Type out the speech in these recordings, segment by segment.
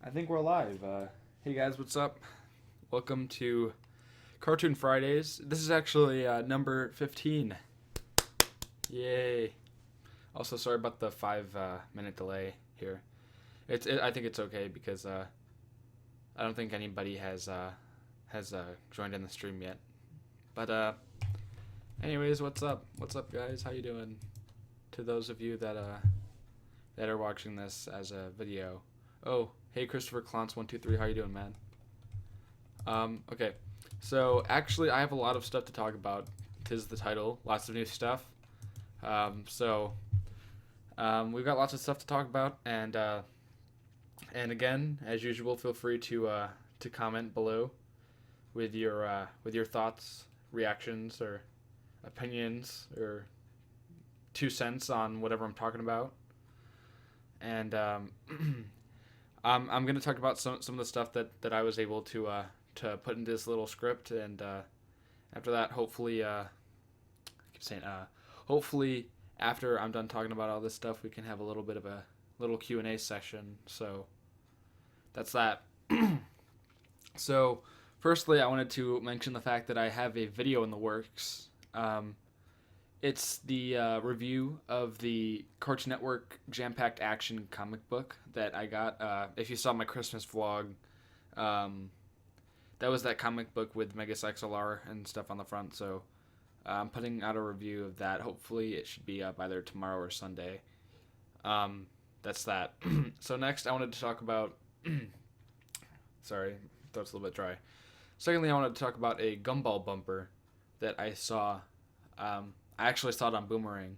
I think we're live. Hey guys, what's up? Welcome to Cartoon Fridays. This is actually number 15. Yay. Also, sorry about the 5 minute delay here. I think it's okay because I don't think anybody has joined in the stream yet. But anyways, what's up? What's up, guys? How you doing? To those of you that are watching this as a video. Oh, hey Christopher Clounce123, how you doing, man? Okay. So actually I have a lot of stuff to talk about. Tis the title. Lots of new stuff. We've got lots of stuff to talk about, and again, as usual, feel free to comment below with your thoughts, reactions, or opinions, or 2 cents on whatever I'm talking about. And I'm going to talk about some of the stuff that I was able to put into this little script, and after that, hopefully, I keep saying hopefully after I'm done talking about all this stuff, we can have a little bit of a little Q&A session. So that's that. So firstly, I wanted to mention the fact that I have a video in the works. It's the review of the Cartoon Network Jam-Packed Action comic book that I got. If you saw my Christmas vlog, that was that comic book with Megas XLR and stuff on the front. So I'm putting out a review of that. Hopefully it should be up either tomorrow or Sunday. That's that. So next I wanted to talk about... Sorry, throat's a little bit dry. Secondly, I wanted to talk about a Gumball bumper that I saw. I actually saw it on Boomerang.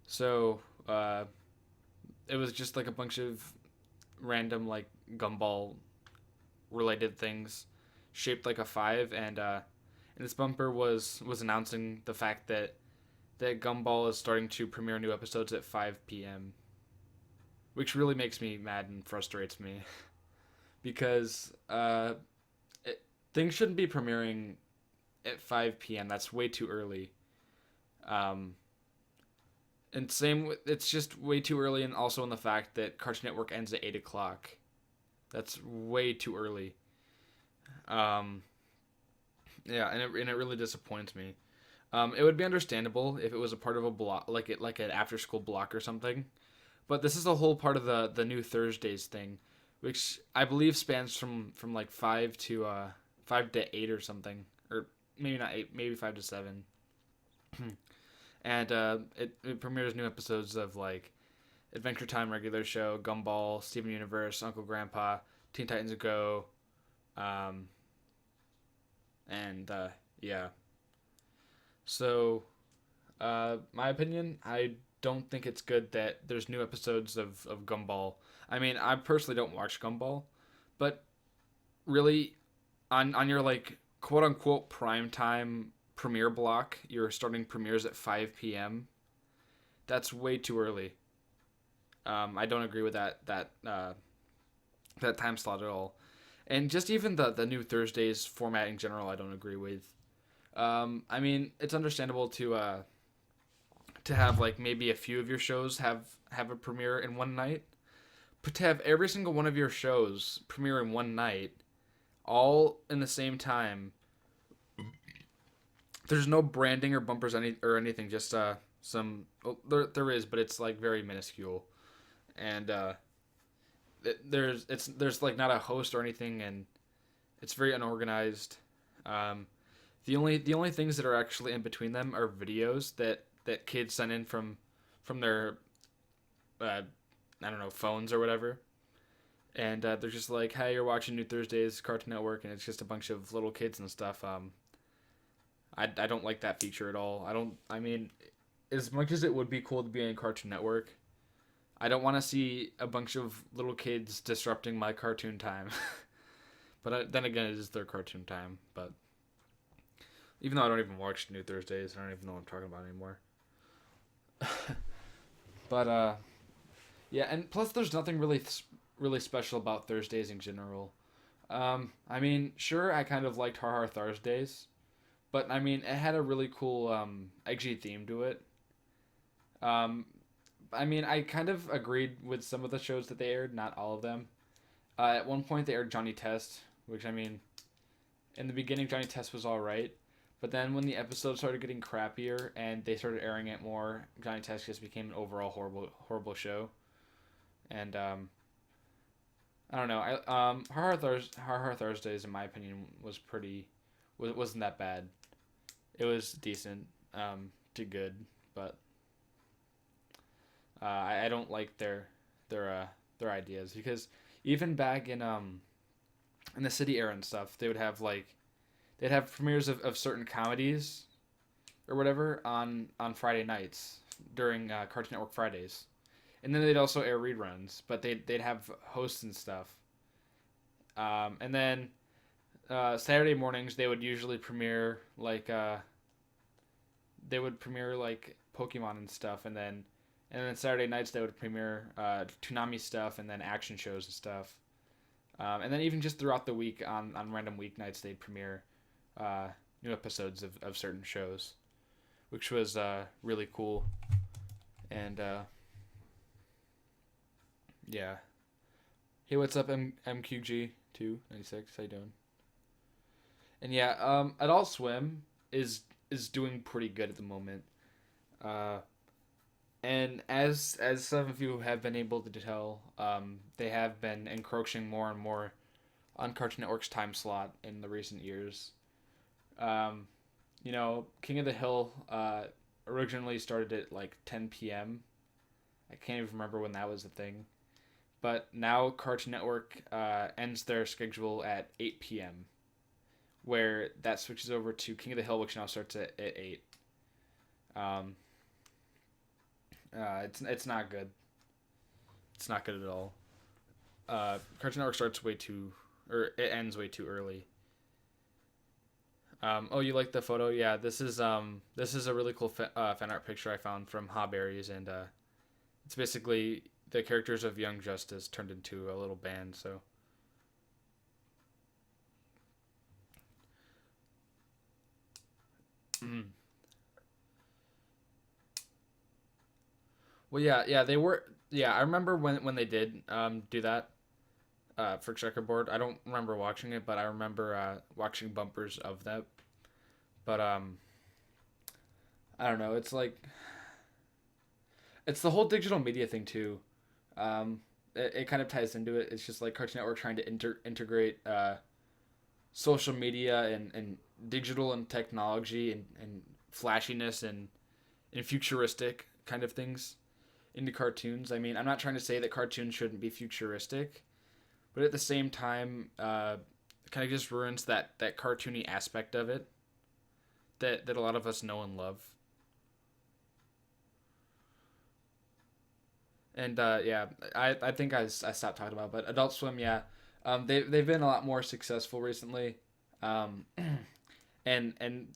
So, it was just like a bunch of random, like, Gumball related things shaped like a 5, and this bumper was announcing the fact that Gumball is starting to premiere new episodes at 5 p.m., which really makes me mad and frustrates me, because things shouldn't be premiering at 5 p.m. That's way too early. And it's just way too early, and also in the fact that Cartoon Network ends at 8 o'clock. That's way too early. Yeah, and it really disappoints me. It would be understandable if it was a part of a block, like an after school block or something. But this is a whole part of the new Thursdays thing, which I believe spans from like 5 to 8 or something, or maybe not 8, maybe 5 to 7. And it premieres new episodes of like Adventure Time, regular show, Gumball, Steven Universe, Uncle Grandpa, Teen Titans Go, and yeah. So, my opinion, I don't think it's good that there's new episodes of Gumball. I mean, I personally don't watch Gumball, but really, on your like quote unquote prime time premiere block, you're starting premieres at 5 p.m. That's way too early. I don't agree with that time slot at all, and just even the new Thursdays format in general, I don't agree with. I mean, it's understandable to have like maybe a few of your shows have a premiere in one night, but to have every single one of your shows premiere in one night, all in the same time. There's no branding or bumpers or anything. Just some. Well, there is, but it's like very minuscule, and there's like not a host or anything, and it's very unorganized. The only things that are actually in between them are videos that kids send in from their I don't know, phones or whatever, and they're just like, hey, you're watching New Thursdays Cartoon Network, and it's just a bunch of little kids and stuff. I don't like that feature at all. I mean, as much as it would be cool to be in Cartoon Network, I don't want to see a bunch of little kids disrupting my cartoon time. But then again, it is their cartoon time. But even though I don't even watch New Thursdays, I don't even know what I'm talking about anymore. But yeah, and plus there's nothing really special about Thursdays in general. I mean, sure, I kind of liked Har Har Thursdays. But, I mean, it had a really cool, edgy theme to it. I mean, I kind of agreed with some of the shows that they aired, not all of them. At one point, they aired Johnny Test, which I mean, in the beginning, Johnny Test was all right, but then when the episode started getting crappier and they started airing it more, Johnny Test just became an overall horrible show. And I don't know. Har Thursdays, in my opinion, wasn't that bad. It was decent, to good, but I don't like their ideas because even back in the city era and stuff, they'd have premieres of certain comedies or whatever on Friday nights during Cartoon Network Fridays, and then they'd also air reruns, but they'd have hosts and stuff. And then Saturday mornings they would usually premiere like Pokemon and stuff, and then Saturday nights they would premiere Toonami stuff and then action shows and stuff. And then even just throughout the week on random weeknights they'd premiere uh, new episodes of certain shows, which was really cool. And yeah. Hey, what's up, MQG296? How you doing? And yeah, Adult Swim is doing pretty good at the moment. Uh, and as some of you have been able to tell, they have been encroaching more and more on Cartoon Network's time slot in the recent years. Um, King of the Hill originally started at like 10 p.m. I can't even remember when that was a thing. But now Cartoon Network ends their schedule at 8 p.m., where that switches over to King of the Hill, which now starts at 8. Um, it's not good. It's not good at all. Cartoon Network it ends way too early. Oh, you like the photo? Yeah, this is a really cool fan art picture I found from Hawberries, and it's basically the characters of Young Justice turned into a little band. So, well, yeah, they were. Yeah, I remember when they did do that for checkerboard. I don't remember watching it, but I remember watching bumpers of that. But I don't know. It's the whole digital media thing too. It kind of ties into it. It's just like Cartoon Network trying to integrate social media and digital and technology and flashiness and futuristic kind of things into cartoons. I mean, I'm not trying to say that cartoons shouldn't be futuristic, but at the same time, it kind of just ruins that cartoony aspect of it that a lot of us know and love. And yeah, I think I stopped talking about it, but Adult Swim, yeah, they've been a lot more successful recently, um, and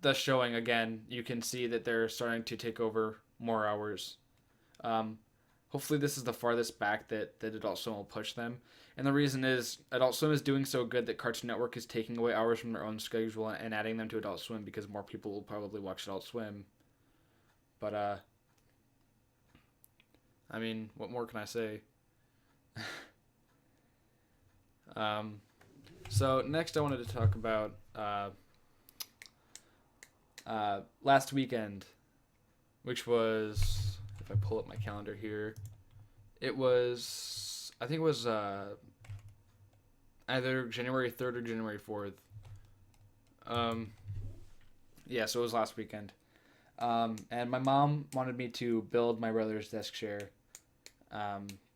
thus showing again, you can see that they're starting to take over more hours. Um, Hopefully, this is the farthest back that Adult Swim will push them. And the reason is Adult Swim is doing so good that Cartoon Network is taking away hours from their own schedule and adding them to Adult Swim because more people will probably watch Adult Swim. But I mean, what more can I say? um, so next, I wanted to talk about last weekend, which was, if I pull up my calendar here, it was, I think it was either January 3rd or January 4th. Um, yeah, so it was last weekend. And my mom wanted me to build my brother's desk chair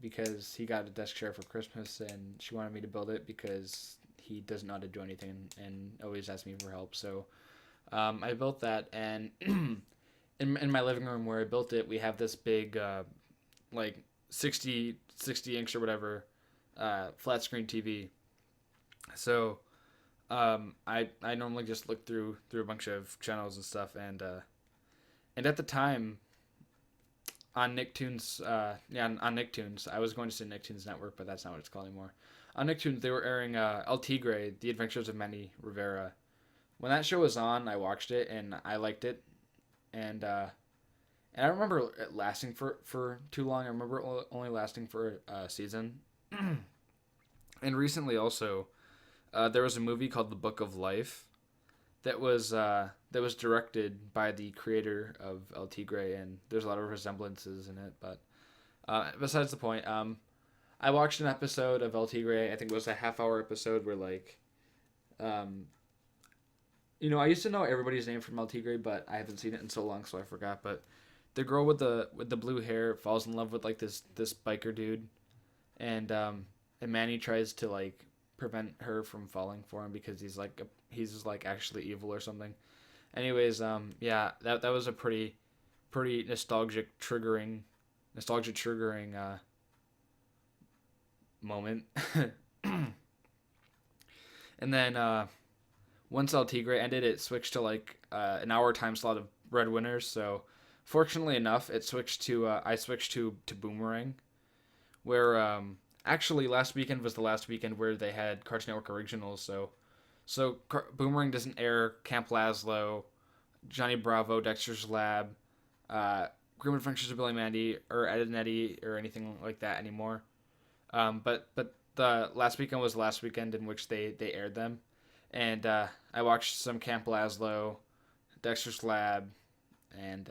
because he got a desk chair for Christmas, and she wanted me to build it because he doesn't know how to do anything and always asks me for help. So I built that, and in my living room where I built it, we have this big like 60 inch or whatever flat screen TV. So I normally just look through a bunch of channels and stuff, and at the time on Nicktoons, on Nicktoons, I was going to say Nicktoons Network, but that's not what it's called anymore. On Nicktoons, they were airing El Tigre, The Adventures of Manny Rivera. When that show was on, I watched it and I liked it, and I don't remember it lasting for too long. I remember it only lasting for a season. And recently also, there was a movie called The Book of Life that was directed by the creator of El Tigre, and there's a lot of resemblances in it. But besides the point, I watched an episode of El Tigre. I think it was a half-hour episode where um, I used to know everybody's name from El Tigre, but I haven't seen it in so long, so I forgot. But the girl with the blue hair falls in love with like this biker dude, and Manny tries to like prevent her from falling for him because he's like actually evil or something. Anyways, yeah, that was a pretty nostalgic triggering moment. And then once El Tigre ended, it switched to like an hour time slot of Breadwinners. So fortunately enough, it switched to I switched to Boomerang, where actually last weekend was the last weekend where they had Cartoon Network originals. So Boomerang doesn't air Camp Lazlo, Johnny Bravo, Dexter's Lab, Grim Adventures of Billy Mandy, or Ed and Eddie, or anything like that anymore. But the last weekend was the last weekend in which they aired them, and I watched some Camp Lazlo, Dexter's Lab, and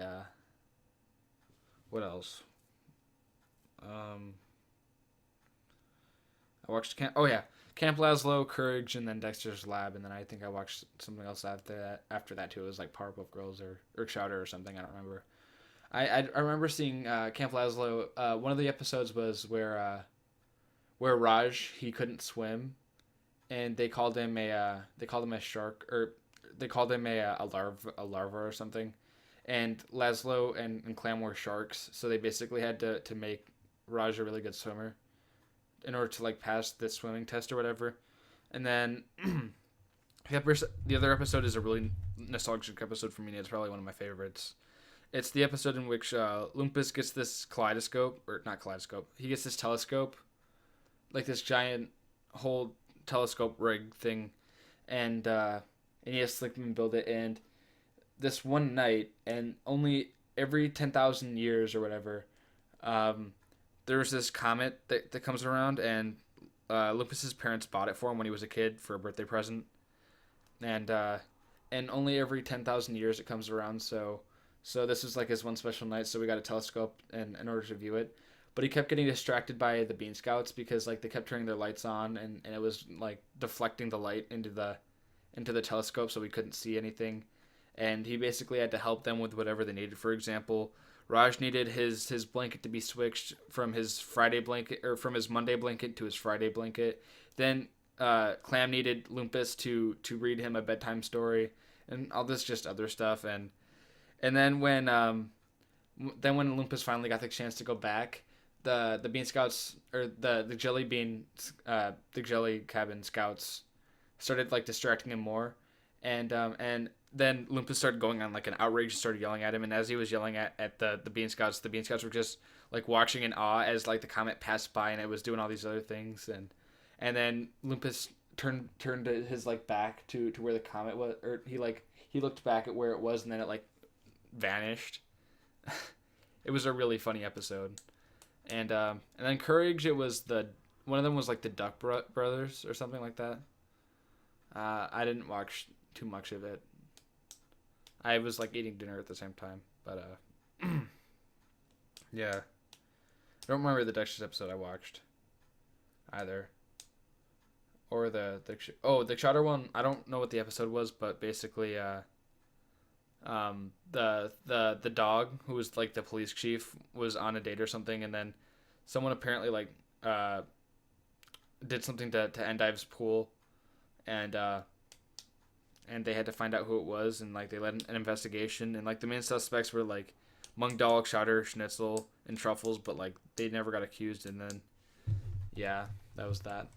what else? Um, I watched Camp Lazlo, Courage, and then Dexter's Lab, and then I think I watched something else after that. After that too, it was like Powerpuff Girls or Chowder or something. I don't remember. I remember seeing Camp Lazlo. One of the episodes was where Raj he couldn't swim, and they called him a shark, or they called him a larva or something, and Laszlo and Clam were sharks, so they basically had to make Raj a really good swimmer in order to like pass the swimming test or whatever. And then the other episode is a really nostalgic episode for me. It's probably one of my favorites. It's the episode in which Lumpus gets this kaleidoscope, or not kaleidoscope. He gets this telescope, like this giant whole telescope rig thing, and he has to like build it. And this one night, and only every 10,000 years or whatever, um, there was this comet that comes around, and Lupus's parents bought it for him when he was a kid for a birthday present, and only every 10,000 years it comes around. So this was like his one special night. So we got a telescope in order to view it. But he kept getting distracted by the Bean Scouts because like they kept turning their lights on, and it was like deflecting the light into the telescope, so we couldn't see anything. And he basically had to help them with whatever they needed. For example, Raj needed his blanket to be switched from his Friday blanket, or from his Monday blanket to his Friday blanket. Then Clam needed Lumpus to read him a bedtime story, and all this just other stuff. And then when Lumpus finally got the chance to go back, the Bean Scouts, or the Jelly Bean the Jelly Cabin Scouts started like distracting him more, and then Lumpus started going on like an outrage, started yelling at him, and as he was yelling at the Bean Scouts, the Bean Scouts were just like watching in awe as like the comet passed by and it was doing all these other things, and then Lumpus turned his like back to where the comet was, or he looked back at where it was, and then it like vanished. It was a really funny episode. And then Courage, it was one of them was like the Duck Brothers or something like that. I didn't watch too much of it. I was like eating dinner at the same time, but yeah, I don't remember the Dexter's episode I watched either, or the Chowder one. I don't know what the episode was, but basically, the dog who was like the police chief was on a date or something, and then someone apparently like did something to Endive's pool, and they had to find out who it was, and like they led an investigation, and like the main suspects were like Mung Dog, Chowder, Schnitzel, and Truffles, but like they never got accused, and then yeah, that was that.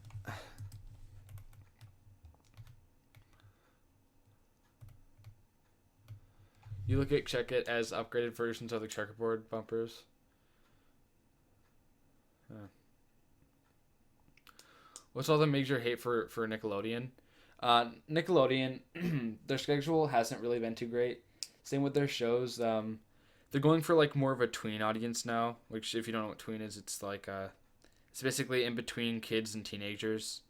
You check it as upgraded versions of the checkerboard bumpers. Huh. What's all the major hate for Nickelodeon? Nickelodeon, their schedule hasn't really been too great. Same with their shows. They're going for like more of a tween audience now. Which, if you don't know what tween is, it's like It's basically in between kids and teenagers.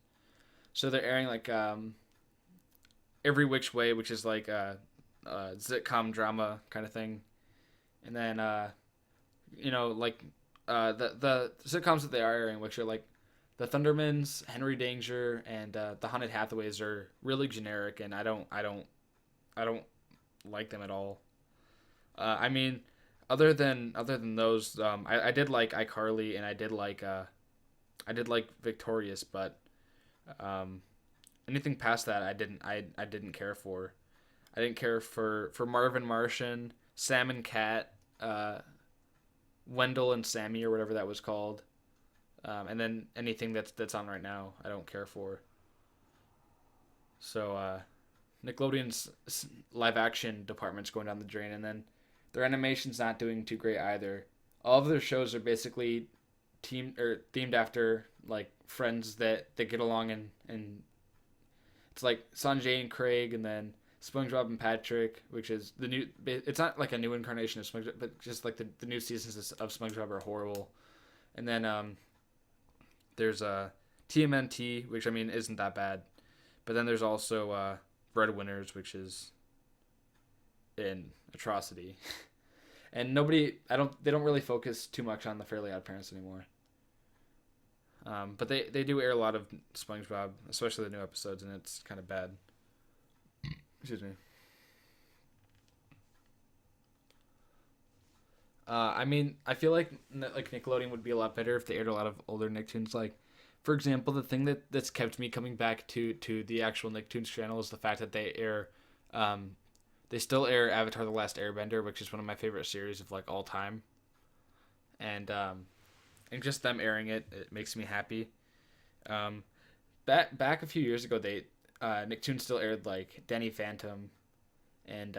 So they're airing like Every Which Way, which is like a sitcom drama kind of thing, and then like the sitcoms that they are airing, which are like the Thundermans, Henry Danger, and the Haunted Hathaways are really generic, and I don't like them at all. I mean, other than those, I did like iCarly, and I did like Victorious, but um, anything past that, I didn't care for. I didn't care for Marvin Martian, Sam and Cat, Wendell and Sammy, or whatever that was called, and then anything that's on right now, I don't care for. So Nickelodeon's live action department's going down the drain, and then their animation's not doing too great either. All of their shows are basically themed after like friends that get along, and it's like Sanjay and Craig, and then SpongeBob and Patrick, which is the new. It's not like a new incarnation of SpongeBob, but just like the new seasons of SpongeBob are horrible. And then there's TMNT, which I mean isn't that bad, but then there's also Breadwinners, which is an atrocity. And they don't really focus too much on the Fairly Odd Parents anymore. But they do air a lot of SpongeBob, especially the new episodes, and it's kind of bad. Excuse me. I mean, I feel like Nickelodeon would be a lot better if they aired a lot of older Nicktoons. Like, for example, the thing that's kept me coming back to the actual Nicktoons channel is the fact that they still air Avatar: The Last Airbender, which is one of my favorite series of like all time, and just them airing it makes me happy. Um, back a few years ago, they Nicktoons still aired like Danny Phantom, and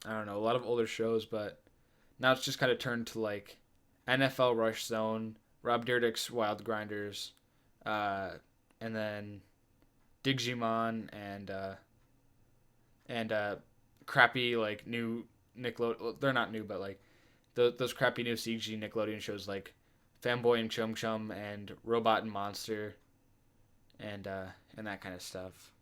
I don't know, a lot of older shows, but now it's just kind of turned to like NFL Rush Zone, Rob Dyrdek's Wild Grinders, and then Digimon, and crappy like new Nickelodeon. Well, they're not new, but like those crappy new CG Nickelodeon shows like Fanboy and Chum Chum and Robot and Monster, and that kind of stuff.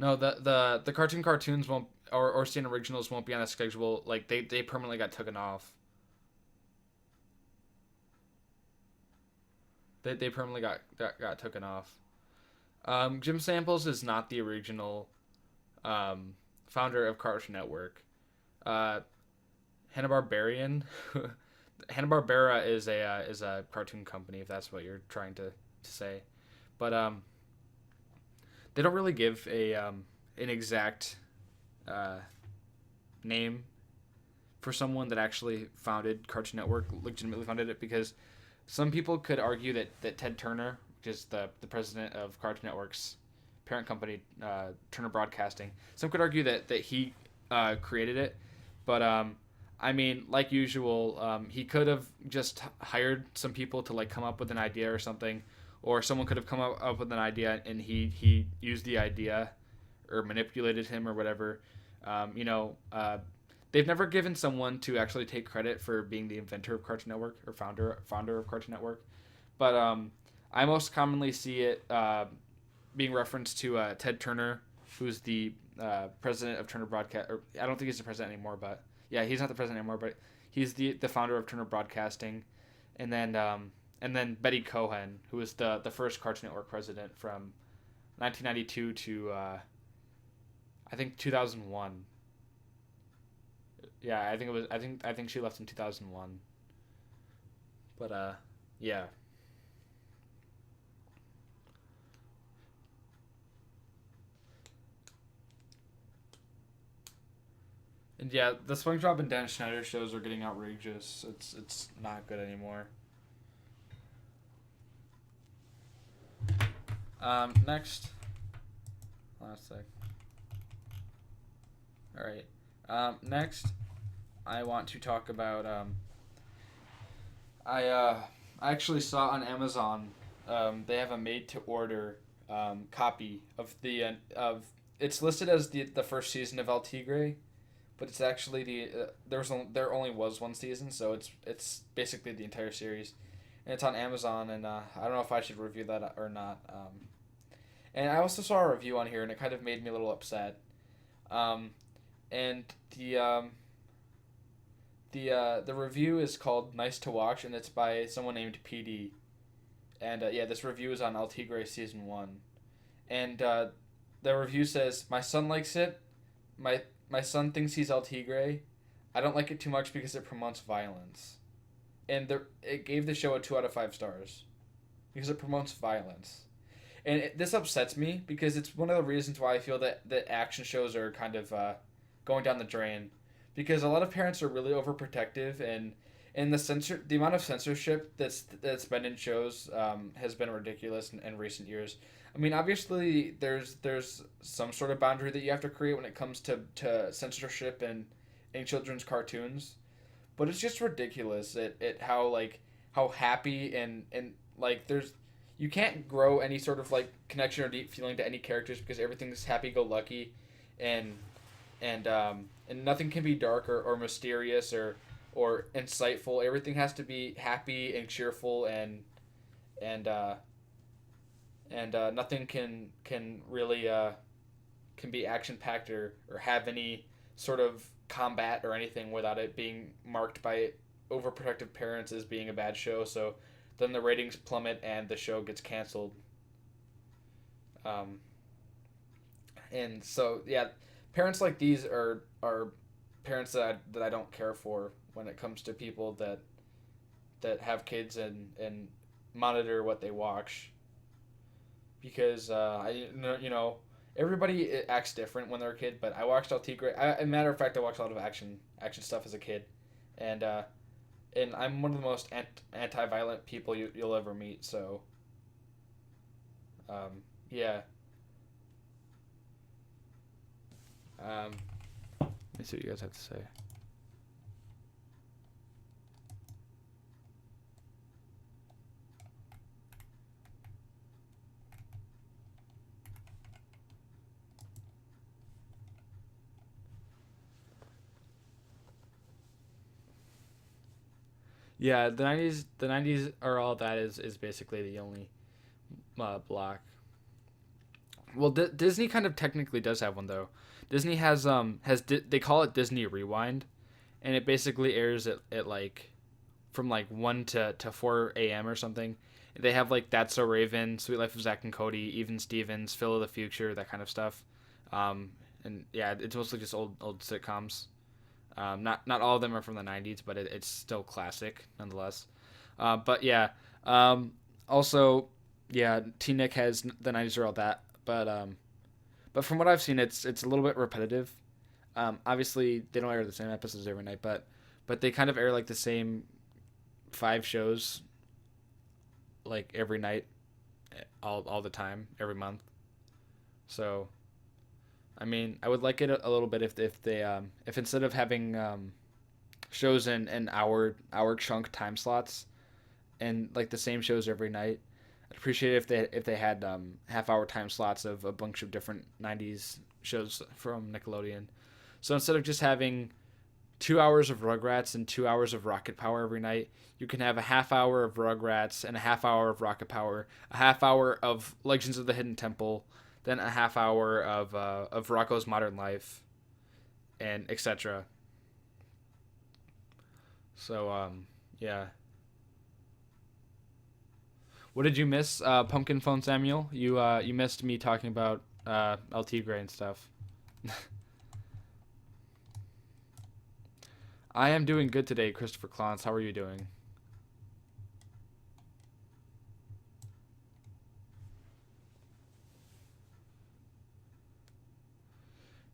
No, the cartoons won't, or CN originals won't be on the schedule. Like they permanently got taken off. They permanently got taken off. Jim Samples is not the original founder of Cartoon Network. Uh, Hanna Barbarian, Hanna Barbera is a cartoon company, if that's what you're trying to say. But they don't really give a an exact uh, name for someone that actually founded Cartoon Network, legitimately founded it, because some people could argue that Ted Turner, which is the president of Cartoon Network's parent company, Turner Broadcasting, some could argue that he created it, but I mean, like usual, he could have just hired some people to like come up with an idea or something, or someone could have come up with an idea and he used the idea or manipulated him or whatever. You know, they've never given someone to actually take credit for being the inventor of Cartoon Network or founder of Cartoon Network, but I most commonly see it being referenced to Ted Turner, who's the president of Turner Broadcast. Or I don't think he's the president anymore, but yeah, he's not the president anymore, but he's the founder of Turner Broadcasting, and then Betty Cohen, who was the first Cartoon Network president from 1992 to I think 2001. Yeah, I think it was. I think she left in 2001. But yeah. And yeah, the SpongeBob and Dan Schneider shows are getting outrageous. It's not good anymore. Next. Last sec. All right. Next, I want to talk about. I actually saw on Amazon they have a made to order copy of the of it's listed as the first season of El Tigre, but it's actually there only was one season, so it's basically the entire series, and it's on Amazon. And I don't know if I should review that or not. And I also saw a review on here, and it kind of made me a little upset. Um, and the review is called "Nice to Watch," and it's by someone named PD. And yeah, this review is on El Tigre season one, and the review says, "My son likes it. My son thinks he's El Tigre. I don't like it too much because it promotes violence." And it gave the show a 2 out of 5 stars because it promotes violence. And this upsets me because it's one of the reasons why I feel that action shows are kind of going down the drain, because a lot of parents are really overprotective, and the amount of censorship that's been in shows has been ridiculous in recent years. I mean, obviously there's some sort of boundary that you have to create when it comes to censorship in children's cartoons, but it's just ridiculous at how like how happy and like there's you can't grow any sort of like connection or deep feeling to any characters because everything's happy go lucky, and and nothing can be dark or mysterious or insightful. Everything has to be happy and cheerful, and nothing can really can be action packed or have any sort of combat or anything without it being marked by overprotective parents as being a bad show. So then the ratings plummet and the show gets canceled. Um, and so yeah, parents like these are parents that I don't care for when it comes to people that have kids and monitor what they watch, because you know everybody acts different when they're a kid. But I watched El Tigre. As a matter of fact, I watched a lot of action stuff as a kid, and and I'm one of the most anti-violent people you'll ever meet. So yeah. Let me see what you guys have to say. Yeah, the 90s are all that is basically the only block. Well, Disney kind of technically does have one though. Disney they call it Disney Rewind, and it basically airs at like from like 1 to 4 a.m. or something. They have like That's So Raven, Sweet Life of Zack and Cody, Even Stevens, Phil of the Future, that kind of stuff. And yeah, it's mostly just old sitcoms. Not all of them are from the 90s, but it's still classic nonetheless. But yeah, also yeah, T Nick has the 90s are all that, but from what I've seen, it's a little bit repetitive. Obviously, they don't air the same episodes every night, but they kind of air like the same 5 shows like every night, all the time, every month. So I mean, I would like it a little bit if they if instead of having shows in hour chunk time slots and like the same shows every night, I'd appreciate it if they had half-hour time slots of a bunch of different '90s shows from Nickelodeon. So instead of just having 2 hours of Rugrats and 2 hours of Rocket Power every night, you can have a half hour of Rugrats and a half hour of Rocket Power, a half hour of Legends of the Hidden Temple, then a half hour of Rocco's Modern Life, and etc. So yeah. What did you miss, Pumpkin Phone Samuel? You missed me talking about El Tigre and stuff. I am doing good today, Christopher Clance. How are you doing?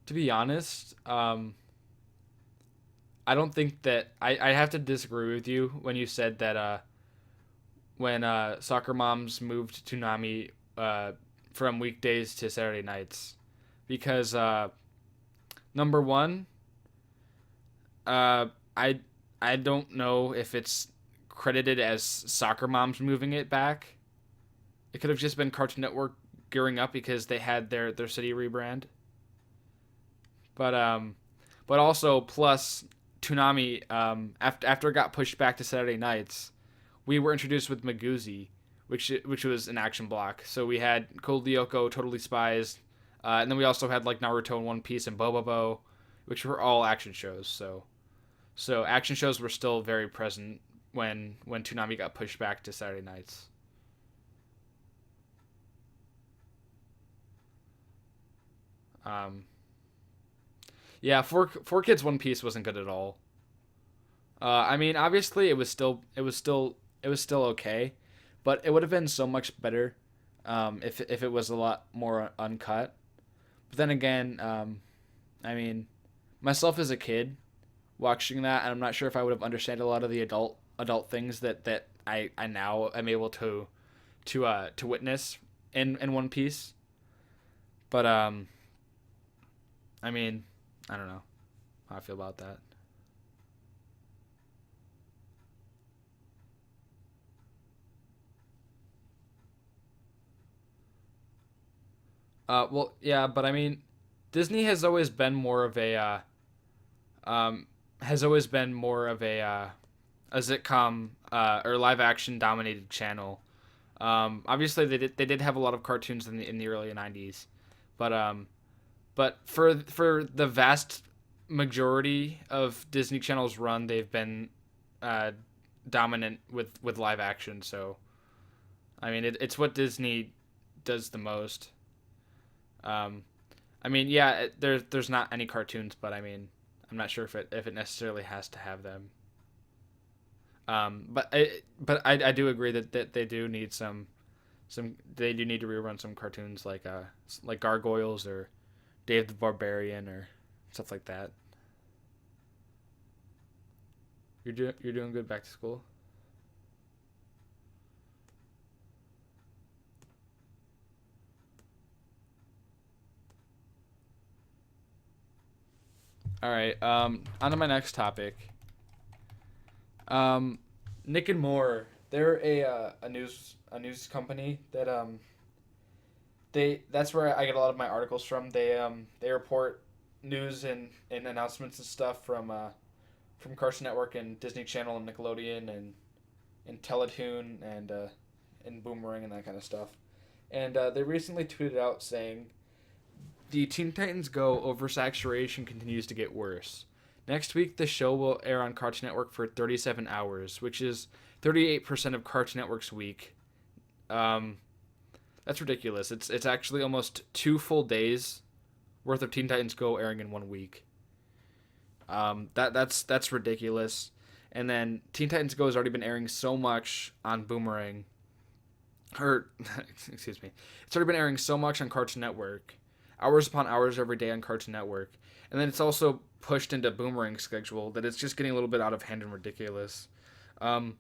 To be honest, I don't think that I have to disagree with you when you said that when soccer moms moved to Nami from weekdays to Saturday nights, because number one, uh, I don't know if it's credited as soccer moms moving it back, It could have just been Cartoon Network gearing up because they had their city rebrand. But also plus Toonami, after it got pushed back to Saturday nights, we were introduced with Maguzi, which was an action block. So we had Code Lyoko, Totally Spies, and then we also had like Naruto and One Piece and Bobobo, which were all action shows. So action shows were still very present when Toonami got pushed back to Saturday nights. Um, yeah, for kids, One Piece wasn't good at all. I mean, obviously, it was still okay, but it would have been so much better if it was a lot more uncut. But then again, I mean, myself as a kid watching that, and I'm not sure if I would have understood a lot of the adult things that I now am able to witness in One Piece. But I mean, I don't know how I feel about that. Well, yeah, but I mean, Disney um, has always been more of a sitcom or live action dominated channel. Obviously, they did have a lot of cartoons in the early '90s, but for the vast majority of Disney Channel's run, they've been uh, dominant with live action. So I mean, it's what Disney does the most. Um, I mean, yeah, there's not any cartoons, but I mean, I'm not sure if it necessarily has to have them. But I do agree that they do need some they do need to rerun some cartoons like Gargoyles or Dave the Barbarian or stuff like that. You're doing good back to school. All right. On to my next topic. Um, Nick and More. They're a news company that they that's where I get a lot of my articles from. They report news and announcements and stuff from Cartoon Network and Disney Channel and Nickelodeon and Teletoon and Boomerang and that kind of stuff. And they recently tweeted out saying the Teen Titans Go oversaturation continues to get worse. Next week, the show will air on Cartoon Network for 37 hours, which is 38% of Cartoon Network's week. Um, that's ridiculous. It's actually almost 2 full days worth of Teen Titans Go airing in 1 week. That's ridiculous. And then Teen Titans Go has already been airing so much on Boomerang, or excuse me, it's already been airing so much on Cartoon Network, hours upon hours every day on Cartoon Network, and then it's also pushed into Boomerang's schedule that it's just getting a little bit out of hand and ridiculous. Um,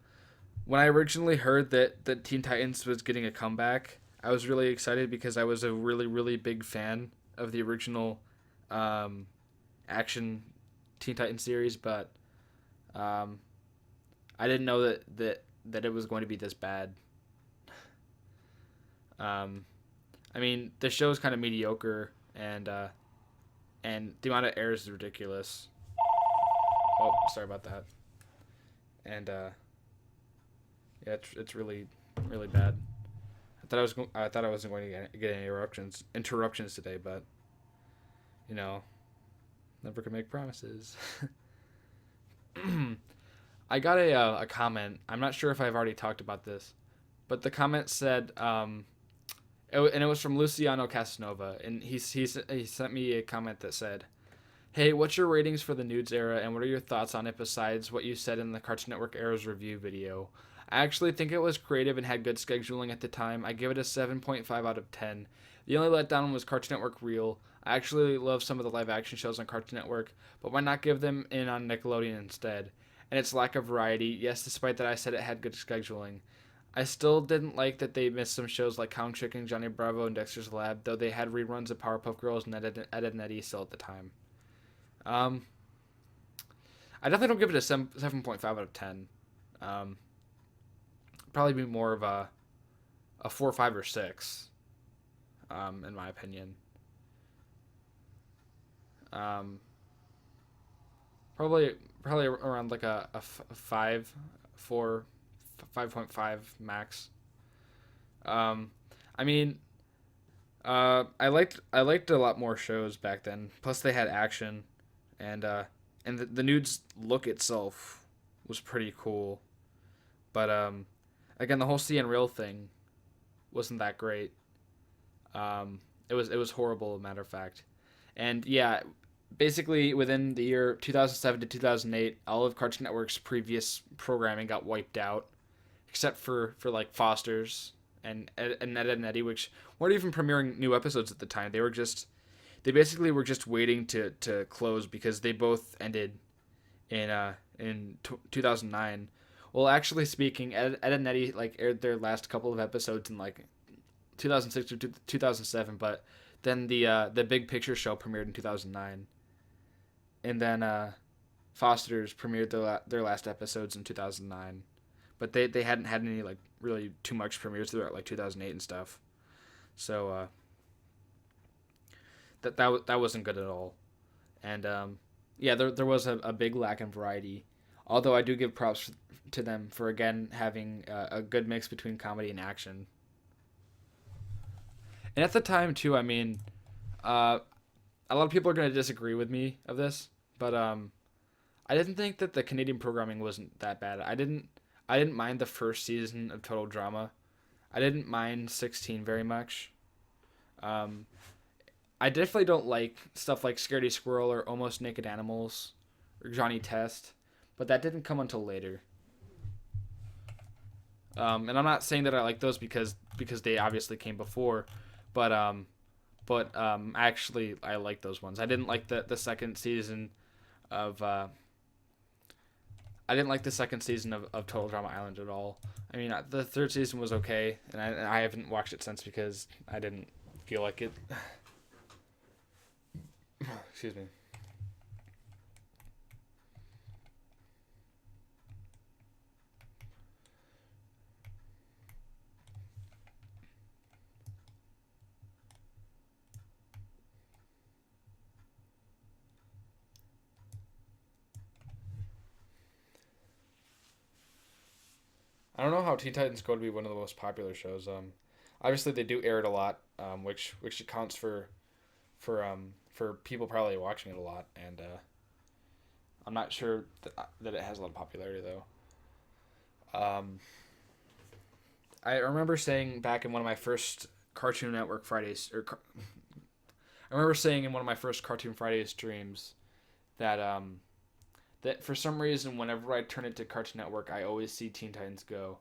when I originally heard that Teen Titans was getting a comeback, I was really excited because I was a really big fan of the original um, action Teen Titans series, but um, I didn't know that it was going to be this bad. Um, I mean, the show is kind of mediocre, and the amount of errors is ridiculous. Oh, sorry about that. And yeah, it's really bad. I thought I wasn't going to get any interruptions today, but you know, never can make promises. I got a comment. I'm not sure if I've already talked about this, but the comment said, and it was from Luciano Casanova, and he sent me a comment that said, "Hey, what's your ratings for the Nudes era, and what are your thoughts on it besides what you said in the Cartoon Network era's review video? I actually think it was creative and had good scheduling at the time. I give it a 7.5 out of 10. The only letdown was Cartoon Network Real. I actually love some of the live action shows on Cartoon Network, but why not give them in on Nickelodeon instead? And its lack of variety, yes, despite that I said it had good scheduling. I still didn't like that they missed some shows like Count Chicken, Johnny Bravo, and Dexter's Lab, though they had reruns of Powerpuff Girls and Ed, and Eddie still at the time. Um, I definitely don't give it a 7.5 out of 10. Um, Probably be more of a 4, 5, or 6. In my opinion. Um, probably around like a 5, 4, 5.5 max. Um, I mean, I liked a lot more shows back then. Plus, they had action, and the nudes look itself was pretty cool. But again, the whole CN Real thing wasn't that great. It was horrible, matter of fact. And yeah, basically within the year 2007 to 2008, all of Cartoon Network's previous programming got wiped out, except for like Foster's and Ed and Eddie, which weren't even premiering new episodes at the time. They basically were just waiting to close because they both ended in 2009. Well, actually speaking, Ed and Eddie like aired their last couple of episodes in like 2006 or 2007, but then the Big Picture show premiered in 2009, and then Foster's premiered their last episodes in 2009, but they hadn't had any like really too much premieres throughout like 2008 and stuff, so that wasn't good at all, and yeah, there was a big lack in variety, although I do give props to them for again having a good mix between comedy and action. And at the time too, I mean, uh, a lot of people are going to disagree with me of this, but I didn't think that the Canadian programming wasn't that bad. I didn't mind the first season of Total Drama. I didn't mind 16 very much. Um, I definitely don't like stuff like Scaredy Squirrel or Almost Naked Animals or Johnny Test, but that didn't come until later. And I'm not saying that I like those because they obviously came before, but actually I like those ones. I didn't like the second season of I didn't like the second season of Total Drama Island at all. I mean, the third season was okay, and I haven't watched it since because I didn't feel like it. Excuse me. I don't know how Teen Titans Go to be one of the most popular shows. Obviously they do air it a lot, which accounts for people probably watching it a lot, and I'm not sure that it has a lot of popularity though. Um, I remember saying back in one of my first Cartoon Network Fridays, I remember saying in one of my first Cartoon Friday streams that that for some reason whenever I turn it to Cartoon Network, I always see Teen Titans Go,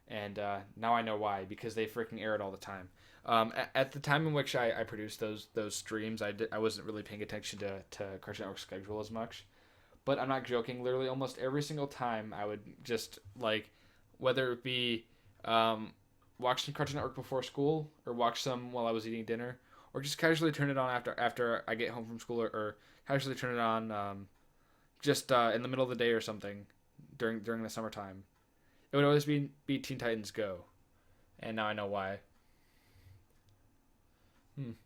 and now I know why because they freaking air it all the time. At the time in which I produced those streams, I wasn't really paying attention to Cartoon Network's schedule as much, but I'm not joking. Literally, almost every single time I would just like, whether it be watch some Cartoon Network before school or watch some while I was eating dinner, or just casually turn it on after I get home from school, or casually turn it on just in the middle of the day or something during the summertime. It would always be Teen Titans Go, and now I know why.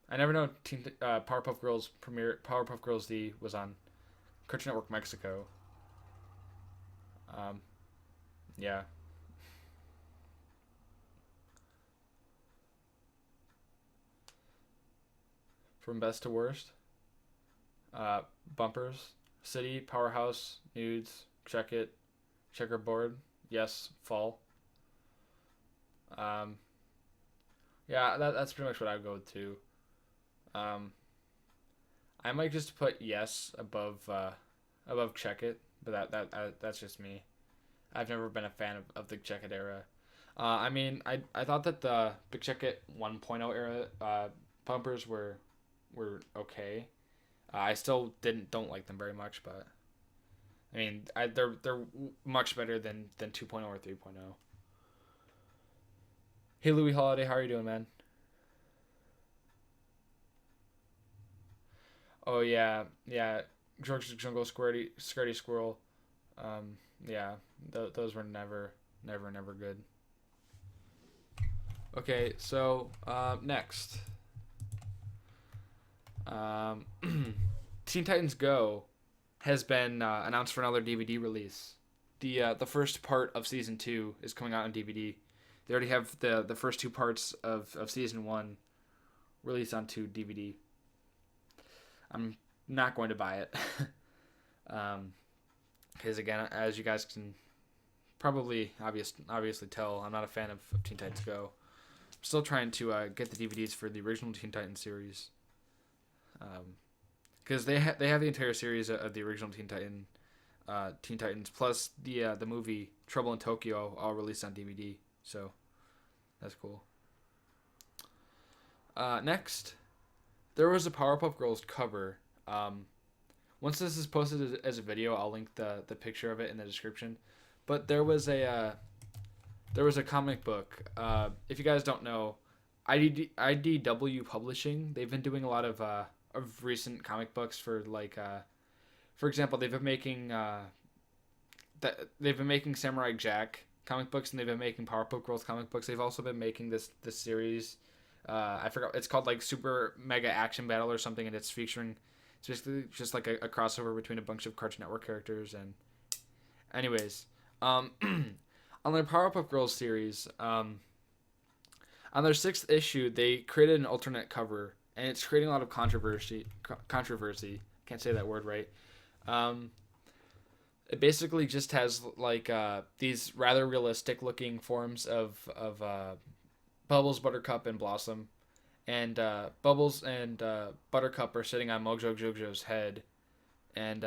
I never know Powerpuff Girls premiere Powerpuff Girls D was on Cartoon Network Mexico. Um, yeah. From best to worst, uh, bumpers, city, powerhouse, nudes, check it, checkerboard, yes, fall. Um, yeah, that's pretty much what I would go with too. Um, I might just put yes above check it, but that's just me. I've never been a fan of the check it era. I mean, I thought that the Big Check It 1.0 era bumpers were okay. I still don't like them very much, but I mean, they're much better than 2.0 or 3.0. Hey Louis Holiday, how are you doing, man? Oh yeah, yeah. George the Jungle, Squirty Squirrel. Yeah, those were never good. Okay, so next, um, Teen Titans Go has been announced for another DVD release. The first part of season 2 is coming out on DVD. They already have the first two parts of season 1 released onto DVD. I'm not going to buy it. Because again, as you guys can probably obviously tell, I'm not a fan of Teen Titans Go. I'm still trying to get the DVDs for the original Teen Titans series. Because they have the entire series of the original Teen Titans plus the movie Trouble in Tokyo all released on DVD. So that's cool. Next, there was a Powerpuff Girls cover. Once this is posted as a video, I'll link the picture of it in the description. But there was a comic book. If you guys don't know, IDW Publishing, they've been doing a lot of recent comic books for like for example, they've been making Samurai Jack comic books, and they've been making Powerpuff Girls comic books. They've also been making this series. I forgot, it's called like Super Mega Action Battle or something, and it's basically just like a crossover between a bunch of Cartoon Network characters. And anyways, on their Powerpuff Girls series, on their 6th issue, they created an alternate cover, and it's creating a lot of controversy. Can't say that word right. It basically just has like these rather realistic looking forms of Bubbles, Buttercup, and Blossom, and Bubbles and Buttercup are sitting on Mojo Jojo's head, and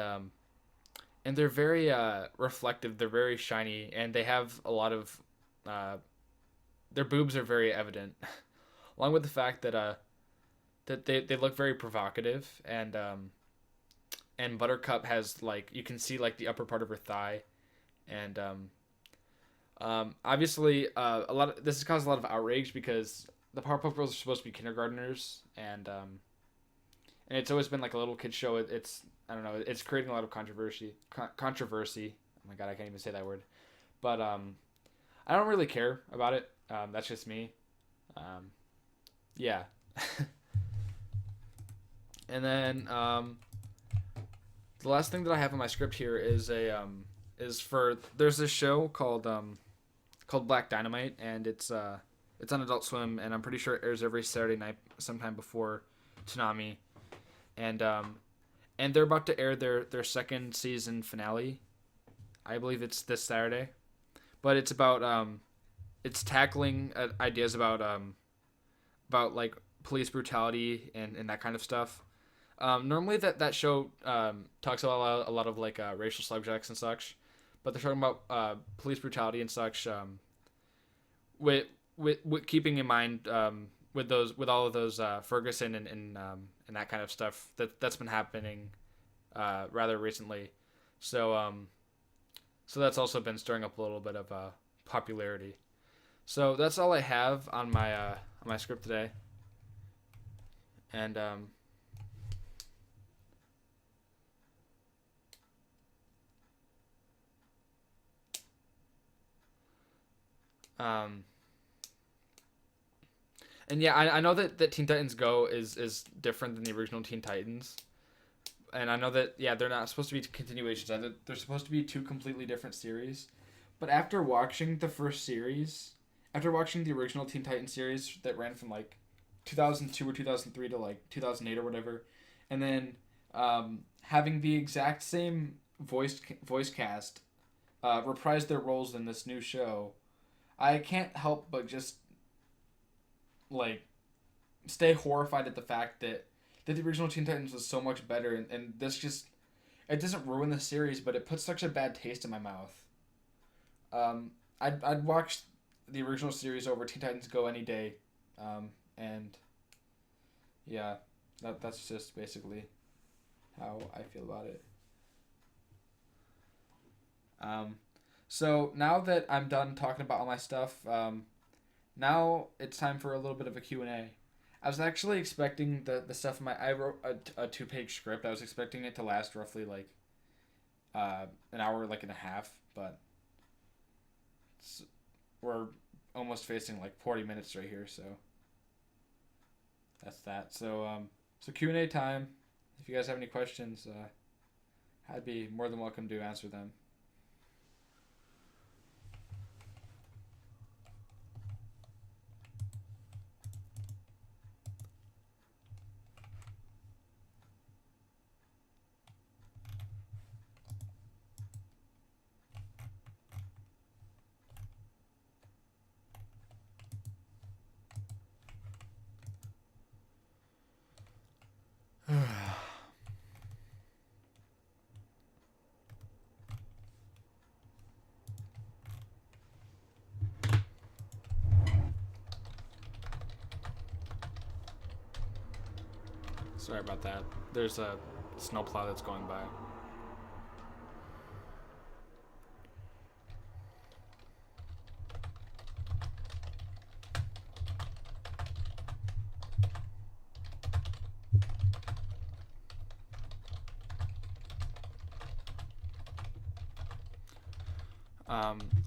they're very reflective. They're very shiny, and they have a lot of their boobs are very evident, along with the fact that they look very provocative, and Buttercup has like, you can see like the upper part of her thigh, and obviously this has caused a lot of outrage because the Powerpuff Girls are supposed to be kindergartners, and it's always been like a little kid show. It's, I don't know, it's creating a lot of controversy. Oh my god, I can't even say that word. But I don't really care about it. That's just me. Yeah. And then the last thing that I have in my script here is there's this show called Black Dynamite, and it's on Adult Swim, and I'm pretty sure it airs every Saturday night sometime before Toonami, and they're about to air their second season finale. I believe it's this Saturday, but it's about it's tackling ideas about like police brutality and that kind of stuff. Normally that show talks about a lot of like racial subjects and such, but they're talking about police brutality and such, with keeping in mind with all of those Ferguson and that kind of stuff that's been happening rather recently. So that's also been stirring up a little bit of popularity. So that's all I have on my script today, and and yeah, I know that Teen Titans Go is different than the original Teen Titans, and I know that, yeah, they're not supposed to be continuations. They're supposed to be two completely different series. But after watching the first series, after watching the original Teen Titans series that ran from like 2002 or 2003 to like 2008 or whatever, and then having the exact same voice cast reprise their roles in this new show, I can't help but just like stay horrified at the fact that the original Teen Titans was so much better, and this just, it doesn't ruin the series, but it puts such a bad taste in my mouth. I'd watch the original series over Teen Titans Go any day, and yeah, that's just basically how I feel about it. So now that I'm done talking about all my stuff, now it's time for a little bit of a Q&A. I was actually expecting the stuff in I wrote a 2-page script. I was expecting it to last roughly like an hour, like and a half, but we're almost facing like 40 minutes right here, so that's that. So Q&A time. If you guys have any questions, I'd be more than welcome to answer them. Sorry about that. There's a snowplow that's going by.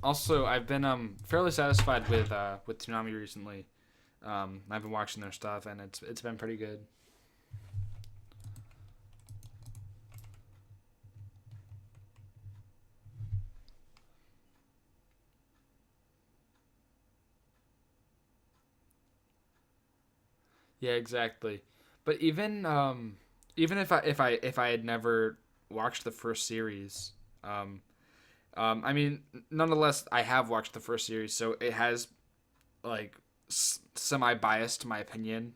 Also, I've been fairly satisfied with Toonami recently. I've been watching their stuff, and it's been pretty good. Yeah, exactly. But even if I had never watched the first series, I mean, nonetheless, I have watched the first series, so it has like semi biased my opinion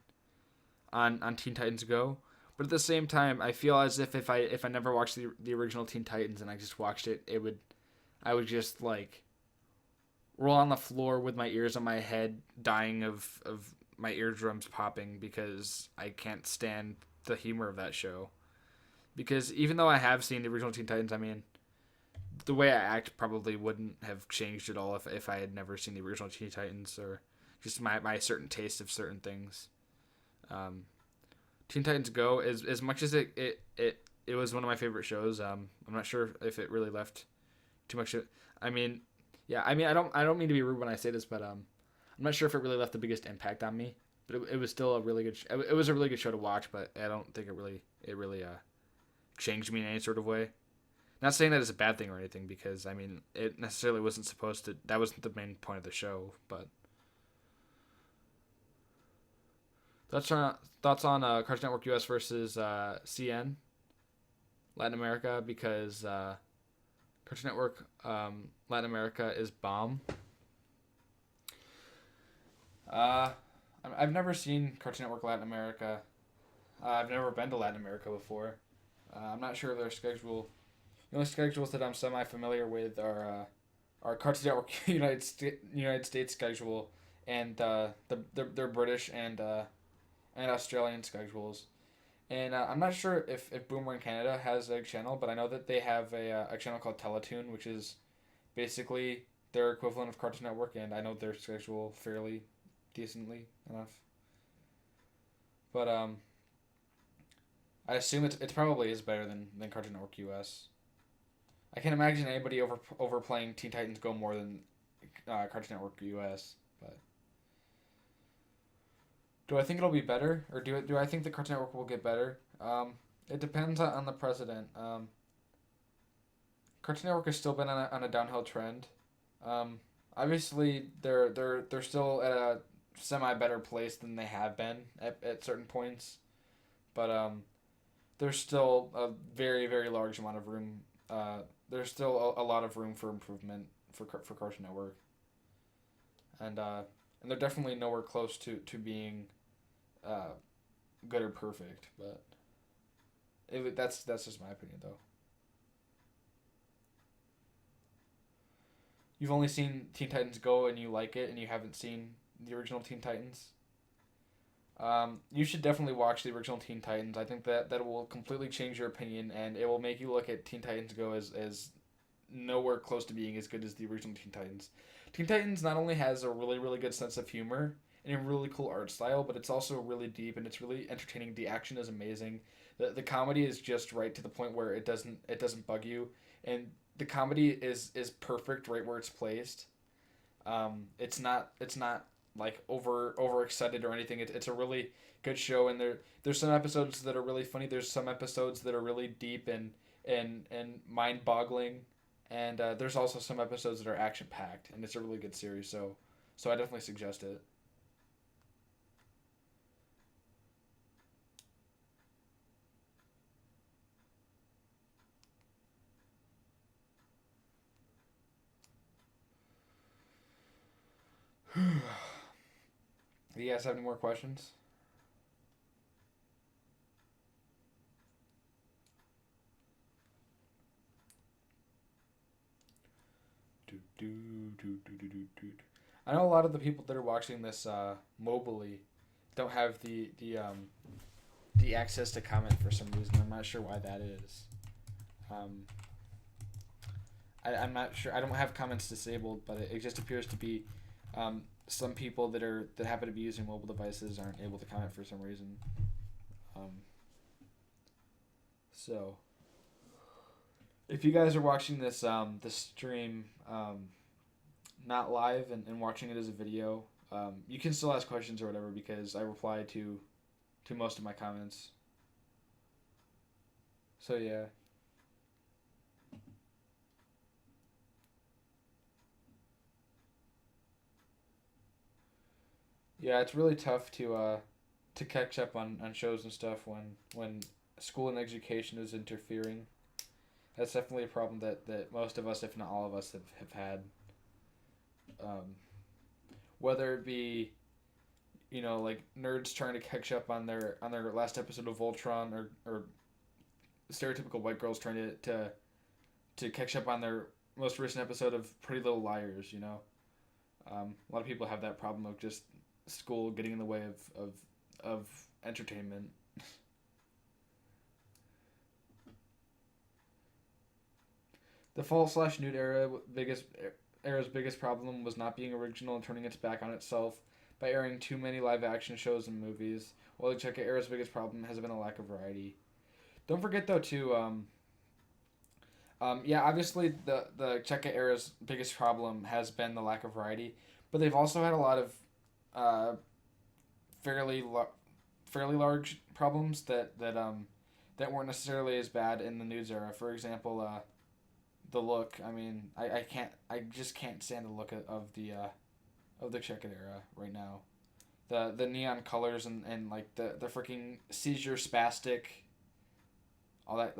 on Teen Titans Go. But at the same time, I feel as if I never watched the original Teen Titans and I just watched it, I would just like roll on the floor with my ears on my head, dying of my eardrums popping because I can't stand the humor of that show. Because even though I have seen the original Teen Titans, I mean, the way I act probably wouldn't have changed at all if I had never seen the original Teen Titans or just my certain taste of certain things. Um, Teen Titans Go, as much as it was one of my favorite shows. I'm not sure if it really left too much. I mean, yeah, I don't mean to be rude when I say this, but I'm not sure if it really left the biggest impact on me. But it was still a really good. It was a really good show to watch, but I don't think it really changed me in any sort of way. Not saying that it's a bad thing or anything, because I mean it necessarily wasn't supposed to. That wasn't the main point of the show. But thoughts on Cartoon Network US versus CN Latin America, because Cartoon Network Latin America is bomb. Uh, I've never seen Cartoon Network Latin America. I've never been to Latin America before. I'm not sure of their schedule. The only schedules that I'm semi familiar with are Cartoon Network United States schedule and their British and Australian schedules. And I'm not sure if Boomerang Canada has a channel, but I know that they have a channel called Teletoon, which is basically their equivalent of Cartoon Network, and I know their schedule fairly decently enough. But I assume it's probably is better than Cartoon Network US. I can't imagine anybody overplaying Teen Titans Go more than Cartoon Network US. But do I think it'll be better, or do I think the Cartoon Network will get better? It depends on the president. Cartoon Network has still been on a downhill trend. Obviously, they're still at a semi better place than they have been at certain points, but there's still a very very large amount of room. There's still a lot of room for improvement for Cartoon Network, and they're definitely nowhere close to being uh, good or perfect. But that's just my opinion though. You've only seen Teen Titans Go and you like it, and you haven't seen the original Teen Titans. You should definitely watch the original Teen Titans. I think that will completely change your opinion, and it will make you look at Teen Titans Go as nowhere close to being as good as the original Teen Titans. Teen Titans not only has a really really good sense of humor and a really cool art style, but it's also really deep and it's really entertaining. The action is amazing. The comedy is just right to the point where it doesn't bug you, and the comedy is perfect right where it's placed. It's not like overexcited or anything. It's a really good show, and there's some episodes that are really funny. There's some episodes that are really deep and mind boggling, and there's also some episodes that are action packed, and it's a really good series. So I definitely suggest it. Do you guys have any more questions? Do, do, do, do, do, do, do. I know a lot of the people that are watching this mobily don't have the access to comment for some reason. I'm not sure why that is. Um, I'm not sure. I don't have comments disabled, but it just appears to be some people that happen to be using mobile devices aren't able to comment for some reason. Um, so if you guys are watching this stream not live and watching it as a video, you can still ask questions or whatever because I reply to most of my comments. So yeah. Yeah, it's really tough to catch up on shows and stuff when school and education is interfering. That's definitely a problem that most of us, if not all of us, have had. Um, Whether it be like nerds trying to catch up on their last episode of Voltron, or stereotypical white girls trying to catch up on their most recent episode of Pretty Little Liars. A lot of people have that problem of just school getting in the way of entertainment. The fall slash nude era's biggest problem was not being original and turning its back on itself by airing too many live action shows and movies. While the Check It era's biggest problem has been a lack of variety. Don't forget though too. Yeah, obviously the Check It era's biggest problem has been the lack of variety, but they've also had a lot of uh, fairly fairly large problems that weren't necessarily as bad in the news era. For example, the look. I mean, I just can't stand the look of the Check It era right now. The neon colors and like the freaking seizure spastic, all that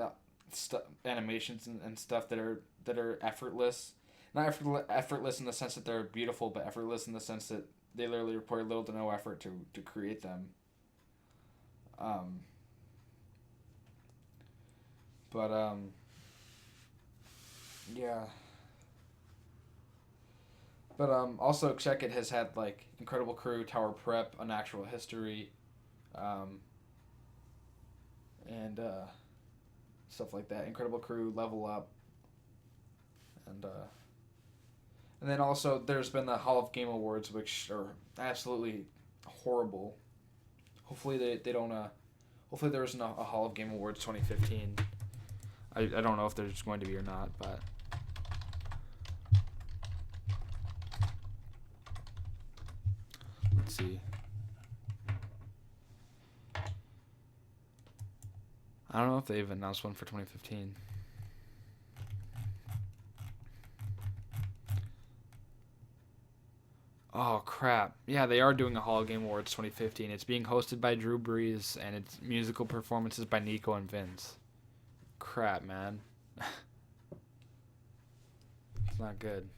stuff, animations and stuff that are effortless. Not effortless in the sense that they're beautiful, but effortless in the sense that they literally require little to no effort to create them. Um, but yeah. But also Check It has had like Incredible Crew, Tower Prep, Unnatural History, um, and stuff like that. Incredible Crew, Level Up, and then also there's been the Hall of Game Awards, which are absolutely horrible. Hopefully they don't. Hopefully there isn't a Hall of Game Awards 2015. I don't know if there's going to be or not, but let's see. I don't know if they've announced one for 2015. Oh crap! Yeah, they are doing a Hall of Game Awards 2015. It's being hosted by Drew Brees, and it's musical performances by Nico and Vince. Crap, man. It's not good.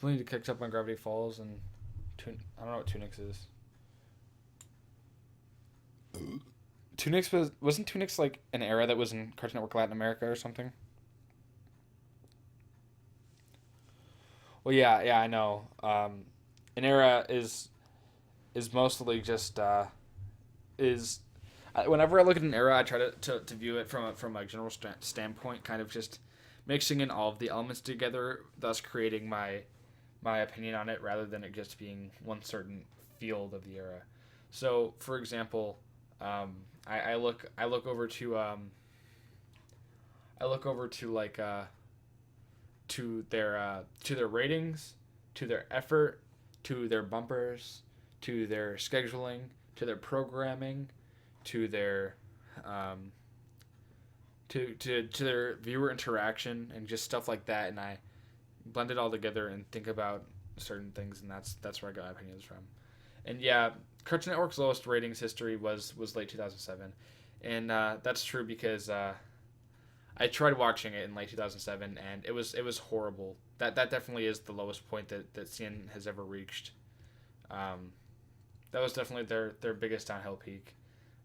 We need to catch up on Gravity Falls and I don't know what Tunics is. Tunics wasn't Tunics like an era that was in Cartoon Network Latin America or something? Well, yeah, I know. An era is mostly just is whenever I look at an era, I try to view it from a general standpoint, kind of just mixing in all of the elements together, thus creating my opinion on it rather than it just being one certain field of the era. So, for example, I look over to I look over to like to their ratings, to their effort, to their bumpers, to their scheduling, to their programming, to their um, to their viewer interaction and just stuff like that, and I blend it all together and think about certain things, and that's where I got my opinions from. And yeah, Cartoon Network's lowest ratings history was late 2007, and that's true because I tried watching it in late 2007, and it was horrible. That definitely is the lowest point that CN has ever reached. Um, that was definitely their biggest downhill peak,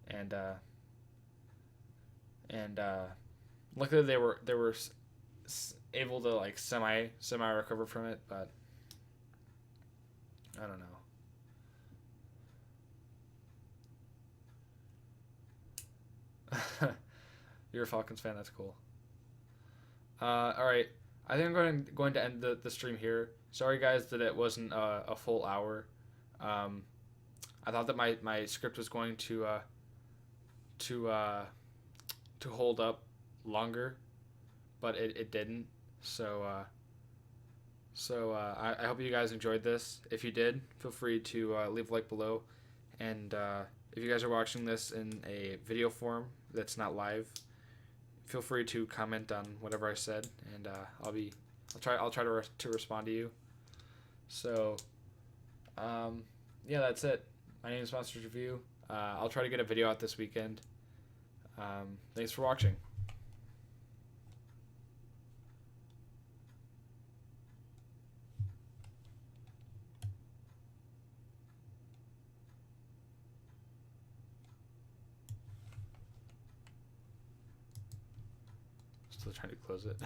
and and luckily they were able to like semi recover from it, but I don't know. You're a Falcons fan. That's cool. All right. I think I'm going to end the stream here. Sorry, guys, that it wasn't a full hour. Um, I thought that my script was going to to hold up longer, but it didn't. So I hope you guys enjoyed this. If you did, feel free to leave a like below. And if you guys are watching this in a video form that's not live, feel free to comment on whatever I said, and I'll try to respond to you. So yeah, that's it. My name is Monsters Review. I'll try to get a video out this weekend. Thanks for watching. Still trying to close it.